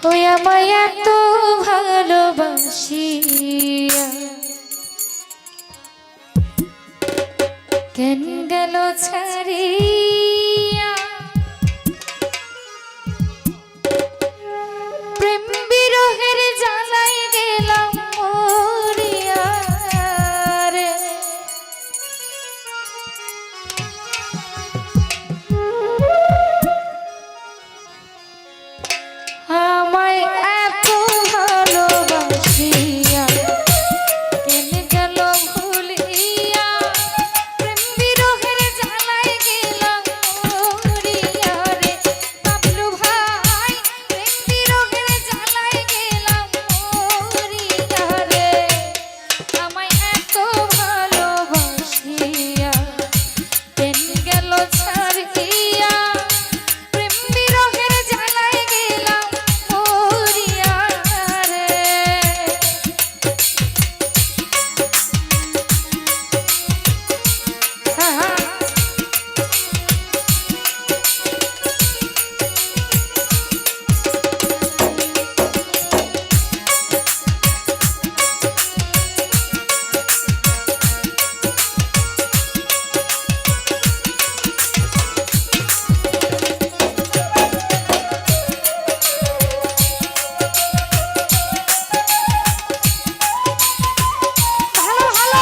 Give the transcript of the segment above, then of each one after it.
ওই আমায় এত ভালোবাসিয়া কেন গেল ছাড়িয়া প্রেম বিরহের জ্বালায় গেলাম মরিয়া রে আমায় এত ভালোবাসিয়া কেন গেল ভুলিয়া প্রেম বিরহের জ্বালায় গেলাম মরিয়া রে বাবলু ভাই প্রেম বিরহের জ্বালায় গেলাম মরিয়া রে আমায় এত ভালোবাসিয়া কেন গেল ছাড়িয়া প্রেম বিরহের জ্বালায় গেলাম মরিয়া রে ভালো ভালো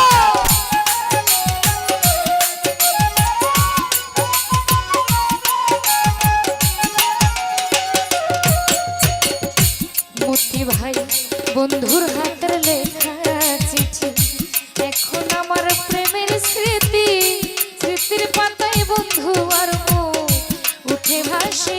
মতি ভাই বন্ধুর হাতের লেখা চিঠি এখন আমার প্রেমের স্মৃতি স্মৃতির পাতায় বন্ধু আর মুখ উঠে ভাসে